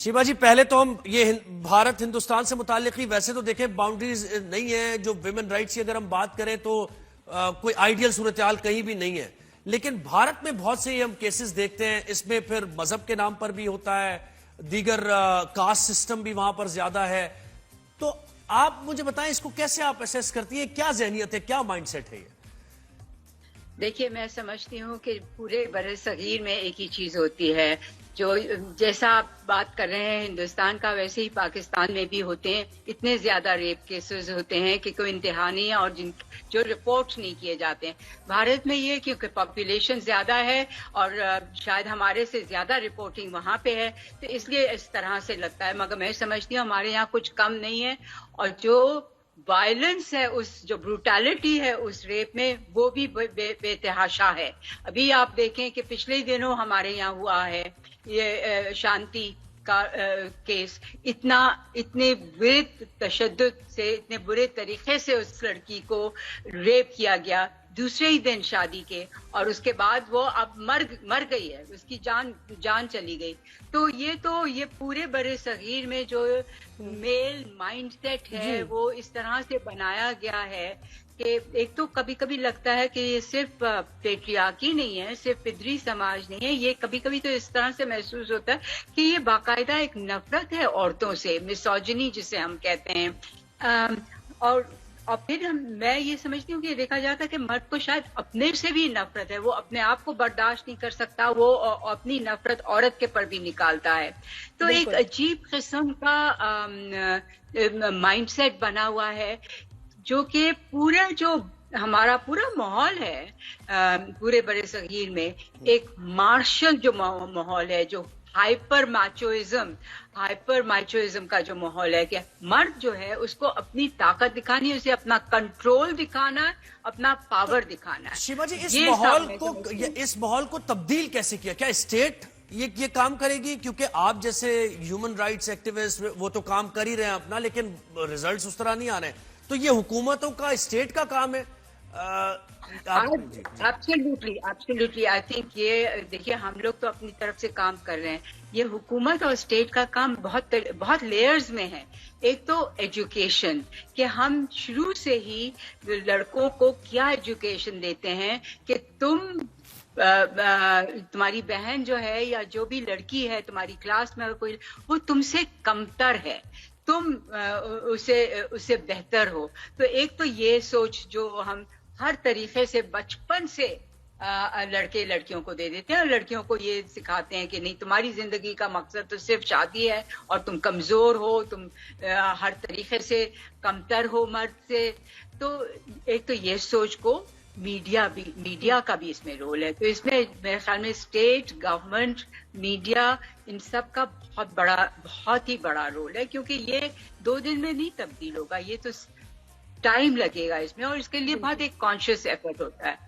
शिवा जी, पहले तो हम ये भारत हिंदुस्तान से मुताल्लिक ही, वैसे तो देखें बाउंड्रीज नहीं है, जो विमेन राइट्स की अगर हम बात करें तो कोई आइडियल सूरत-ए-हाल कहीं भी नहीं है। लेकिन भारत में बहुत से हम केसेस देखते हैं, इसमें फिर मजहब के नाम पर भी होता है, दीगर कास्ट सिस्टम भी वहां पर ज्यादा है। तो आप मुझे बताएं, इसको कैसे आप असेस करती हैं, क्या जहनियत है, क्या माइंडसेट है ये? देखिए, मैं समझती हूँ कि पूरे बरे सगीर में एक ही चीज होती है, जो जैसा आप बात कर रहे हैं हिंदुस्तान का, वैसे ही पाकिस्तान में भी होते हैं। इतने ज्यादा रेप केसेस होते हैं कि कोई इंतहा नहीं है, और जो रिपोर्ट नहीं किए जाते हैं। भारत में ये क्योंकि पॉपुलेशन ज्यादा है और शायद हमारे से ज्यादा रिपोर्टिंग वहां पे है, तो इसलिए इस तरह से लगता है। मगर मैं समझती हूँ हमारे यहाँ कुछ कम नहीं है, और जो वायलेंस है, उस जो ब्रूटैलिटी है उस रेप में, वो भी बेतहाशा है। अभी आप देखें कि पिछले दिनों हमारे यहाँ हुआ है ये शांति का केस, इतने बुरे तशद्दुद से, इतने बुरे तरीके से उस लड़की को रेप किया गया दूसरे ही दिन शादी के, और उसके बाद वो अब मर गई है, उसकी जान चली गई। तो ये पूरे बड़े सगीर में जो मेल माइंडसेट है वो इस तरह से बनाया गया है कि एक तो कभी कभी लगता है कि ये सिर्फ पेट्रियार्की नहीं है, सिर्फ पिदरी समाज नहीं है, ये कभी कभी तो इस तरह से महसूस होता है कि ये बाकायदा एक नफरत है औरतों से, मिसोजिनी जिसे हम कहते हैं। और फिर मैं ये समझती हूँ कि देखा जाता है कि मर्द को शायद अपने से भी नफरत है, वो अपने आप को बर्दाश्त नहीं कर सकता, वो अपनी नफरत औरत के पर भी निकालता है। तो एक अजीब किस्म का माइंडसेट बना हुआ है, जो कि जो हमारा पूरा माहौल है पूरे बड़े सगीर में, एक मार्शल जो माहौल है, जो हाइपर माचोइज्म का जो माहौल है, कि मर्द जो है उसको अपनी ताकत दिखानी है, उसे अपना कंट्रोल दिखाना है, अपना पावर दिखाना है। शिवा जी, इस माहौल को तब्दील कैसे किया? क्या स्टेट ये काम करेगी? क्योंकि आप जैसे ह्यूमन राइट्स एक्टिविस्ट वो तो काम कर ही रहे हैं अपना, लेकिन रिजल्ट्स उस तरह नहीं आ रहे हैं। तो ये हुकूमतों का, स्टेट का काम है। एब्सोल्युटली आई थिंक ये देखिए, हम लोग तो अपनी तरफ से काम कर रहे हैं, ये हुकूमत और स्टेट का काम बहुत लेयर्स में है। एक तो एजुकेशन, कि हम शुरू से ही लड़कों को क्या एजुकेशन देते हैं कि तुम्हारी बहन जो है या जो भी लड़की है तुम्हारी क्लास में, कोई वो तुमसे कमतर है, तुम उससे बेहतर हो। तो एक तो ये सोच जो हम हर तरीके से बचपन से लड़के लड़कियों को दे देते हैं, और लड़कियों को ये सिखाते हैं कि नहीं, तुम्हारी जिंदगी का मकसद तो सिर्फ शादी है, और तुम कमजोर हो, तुम हर तरीके से कमतर हो मर्द से। तो एक तो ये सोच को मीडिया का भी इसमें रोल है। तो इसमें मेरे ख्याल में स्टेट, गवर्नमेंट, मीडिया, इन सब का बहुत ही बड़ा रोल है, क्योंकि ये 2 दिन में नहीं तब्दील होगा, ये तो टाइम लगेगा इसमें, और इसके लिए बहुत एक कॉन्शियस एफर्ट होता है।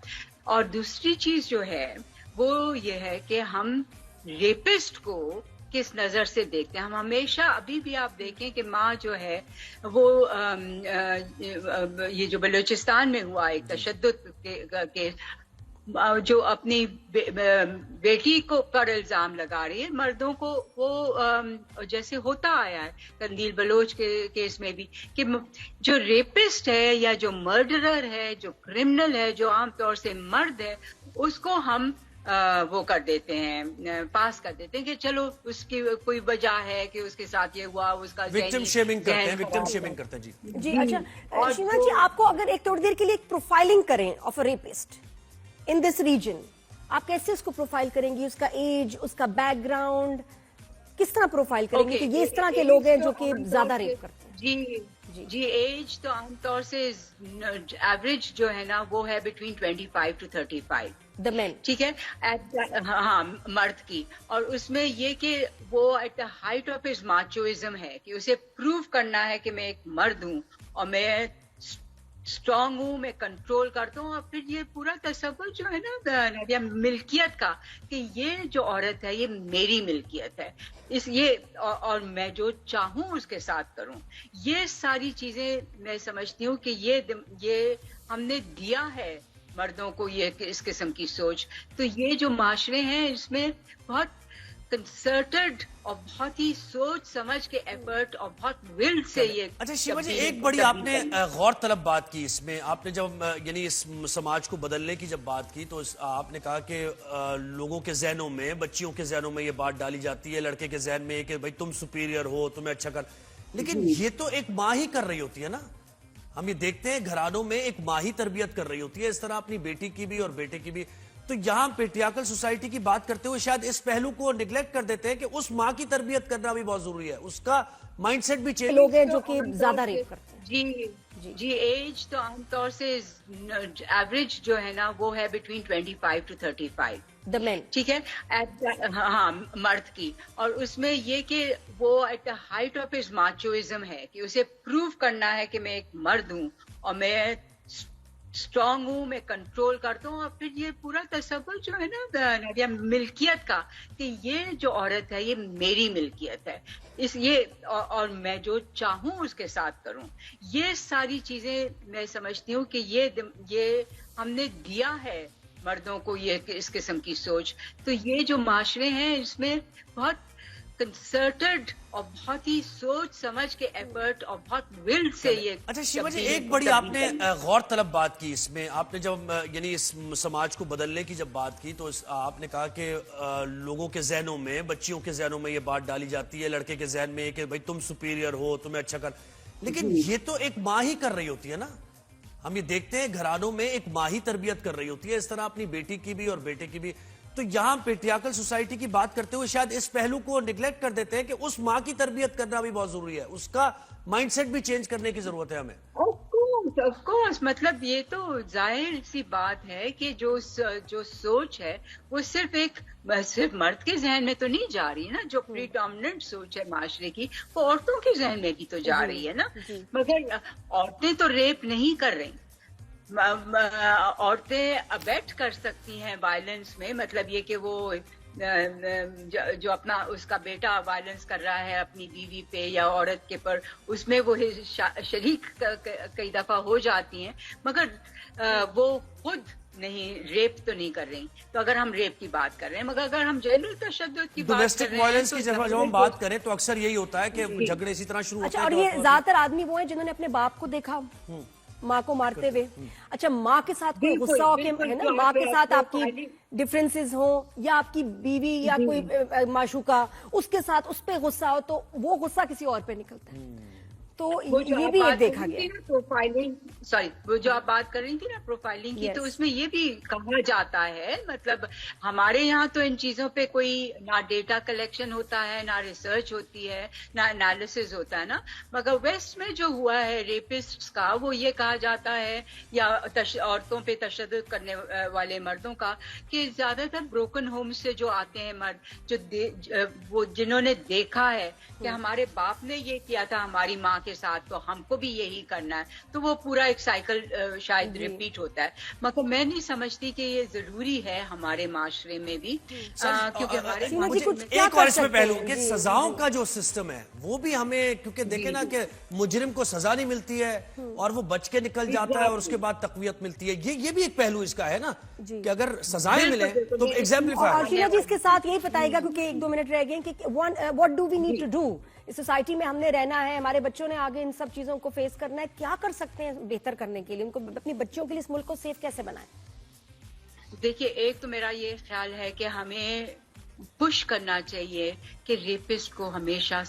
और दूसरी चीज जो है वो ये है कि हम रेपिस्ट को किस नजर से देखते हैं। हम हमेशा, अभी भी आप देखें कि माँ जो है वो ये जो बलूचिस्तान में हुआ एक तशद्दुद के जो अपनी बेटी को पर इल्जाम लगा रही है, मर्दों को वो जैसे होता आया है कंदील बलोच के केस में भी, कि जो रेपिस्ट है या जो मर्डरर है, जो क्रिमिनल है, जो आमतौर से मर्द है, उसको हम वो कर देते हैं, पास कर देते हैं कि चलो उसकी कोई वजह है कि उसके साथ ये हुआ, उसका विक्टिम शेमिंग करते हैं। जी अच्छा शिवा जी, आपको अगर एक थोड़ी देर के लिए एक प्रोफाइलिंग करें of a rapist in this region, आप कैसे उसको प्रोफाइल करेंगी? उसका एज, उसका बैकग्राउंड, किस तरह प्रोफाइल करेंगे कि ये इस तरह के लोग हैं जो कि ज्यादा रेप करते हैं? जी एज तो आमतौर से एवरेज जो है ना वो है बिटवीन 25 to 35 द मैन, ठीक है, हाँ मर्द की। और उसमें ये कि वो at the height of his machoism है, कि उसे प्रूव करना है कि मैं एक मर्द हूँ और मैं स्ट्रांग हूँ, मैं कंट्रोल करता हूँ। और फिर ये पूरा तस्वुर जो है ना मिल्कियत का, कि ये जो औरत है ये मेरी मिल्कियत है, और मैं जो चाहूँ उसके साथ करूँ। ये सारी चीजें मैं समझती हूँ कि ये हमने दिया है मर्दों को, ये इस किस्म की सोच। तो ये जो माशरे हैं इसमें बहुत कंसर्टेड और बहुत ही सोच समझ के एफर्ट और बहुत विल से ये। अच्छा शिवा जी, तब्दीली- एक बड़ी तब्दीली आपने करनी। गौर तलब बात की इसमें, आपने जब यानी इस समाज को बदलने की जब बात की तो आपने कहा कि लोगों के जहनों में, बच्चियों के जहनों में ये बात डाली जाती है, लड़के के जहन में कि भाई तुम सुपीरियर हो, तुम्हें अच्छा कर, लेकिन ये तो एक माँ ही कर रही होती है ना। हम ये देखते हैं घरानों में एक माँ ही तरबियत कर रही होती है, इस तरह अपनी बेटी की भी और बेटे की भी। तो यहाँ पेट्रियार्कल सोसाइटी की बात करते हुए शायद इस पहलू को निगलेक्ट कर देते हैं कि उस माँ की तरबियत करना भी बहुत जरूरी है, उसका माइंडसेट भी चेंज। लोग हैं जो कि ज्यादा रेप करते हैं। जी एज तो आमतौर से एवरेज जो है ना वो है बिटवीन 25 to 35, द मेन। ठीक है। हाँ, मर्द की। और उसमें ये कि वो at the height of his machoism है कि उसे प्रूव करना है कि मैं एक मर्द हूँ और मैं स्ट्रांग हूँ, मैं कंट्रोल करता हूँ। और फिर ये पूरा तसव्वुर जो है ना मिल्कियत का, कि ये जो औरत है ये मेरी मिल्कियत है, और मैं जो चाहूँ उसके साथ करूँ। ये सारी चीजें मैं समझती हूँ कि ये हमने दिया है मर्दों को, ये इस किस्म की सोच। तो ये जो माशरे हैं इसमें बहुत कंसर्टेड और बहुत ही सोच समझ के एफर्ट और बहुत विल से ये। अच्छा शिवा जी, तब्दीली- एक बड़ी तब्दीली आपने करनी। गौर तलब बात की इसमें, आपने जब यानी इस समाज को बदलने की जब बात की तो आपने कहा कि लोगों के जहनों में, बच्चियों के जहनों में ये बात डाली जाती है, लड़के के जहन में कि भाई तुम सुपीरियर हो, तुम्हें अच्छा कर, लेकिन ये तो एक माँ ही कर रही होती है ना। हम ये देखते हैं घरानों में एक माँ ही तरबियत कर रही होती है, इस तरह अपनी बेटी की भी और बेटे की भी। तो यहाँ पेट्रियार्कल सोसाइटी की बात करते हुए शायद इस पहलू को निगलेक्ट कर देते हैं कि उस माँ की तरबियत करना भी बहुत जरूरी है, उसका माइंडसेट भी चेंज करने की जरूरत है हमें। ऑफ कोर्स, मतलब ये तो जाहिर सी बात है कि जो सोच है वो सिर्फ मर्द के जहन में तो नहीं जा रही है ना। जो प्रीडोमिनेंट सोच है माशरे की वो औरतों के जहन में भी तो जा रही है ना। मगर औरतें तो रेप नहीं कर रही, औरतें अबेट कर सकती हैं वायलेंस में। मतलब ये कि वो जो अपना उसका बेटा वायलेंस कर रहा है अपनी बीवी पे या औरत के पर, उसमें वो शरीक कई दफा हो जाती हैं, मगर वो खुद नहीं, रेप तो नहीं कर रही। तो अगर हम रेप की बात कर रहे हैं, मगर अगर हम जनरल तशद्दुद की बात कर डोमेस्टिक रहे हैं वायलेंस तो की जब हम बात करें तो अक्सर यही होता है कि झगड़े इसी तरह शुरू होते अच्छा, हैं। और ये ज्यादातर आदमी वो है जिन्होंने अपने बाप को देखा माँ को मारते हुए। अच्छा, माँ के साथ कोई बिल्कुल, गुस्सा हो के बिल्कुल, है ना, जो माँ के आप- साथ जो आपकी फाइलिंग- डिफरेंसेस हो, या आपकी बीवी या कोई माशूका उसके साथ उस पे गुस्सा हो, तो वो गुस्सा किसी और पे निकलता है। तो वो जो ये आप भी एक बात देखा कर रही थी गया। ना प्रोफाइलिंग, वो जो आप बात कर रही थी ना प्रोफाइलिंग की, Yes. तो उसमें ये भी कहा जाता है, मतलब हमारे यहाँ तो इन चीजों पे कोई ना डेटा कलेक्शन होता है, ना रिसर्च होती है, ना एनालिसिस होता है ना। मगर वेस्ट में जो हुआ है रेपिस्ट्स का, वो ये कहा जाता है, या औरतों पे तशद्दुद करने वाले मर्दों का, कि ज्यादातर ब्रोकन होम से जो आते हैं मर्द, वो जिन्होंने देखा है कि हमारे बाप ने ये किया था हमारी माँ के साथ, तो हमको भी यही करना है, तो वो पूरा एक साइकिल शायद रिपीट होता है। मगर मैं नहीं समझती कि ये जरूरी है हमारे माशरे में भी, क्योंकि हमारे सीमा जी, मुझे कुछ क्या एक कर और इसमें सकते पहलू हैं? कि जी, सजाओं का जो सिस्टम है वो भी हमें, क्योंकि देखे ना कि मुजरिम को सजा नहीं मिलती है और वो बच के निकल जाता है और उसके बाद तकवीयत मिलती है। ये भी एक पहलू इसका है ना, कि अगर सजाएं मिले तो और एग्जाम्पलीफाई। शीला जी इसके साथ यही बताएगा, क्योंकि 1-2 मिनट रह गए, कि what do we need to do. इस सोसाइटी में हमने रहना है, हमारे बच्चों ने आगे इन सब चीजों को फेस करना है, क्या कर सकते हैं बेहतर करने के लिए, उनको अपनी बच्चियों के लिए इस मुल्क को सेफ कैसे बनाएं? देखिए, एक तो मेरा ये ख्याल है कि हमें पुश करना चाहिए कि रेपिस्ट को हमेशा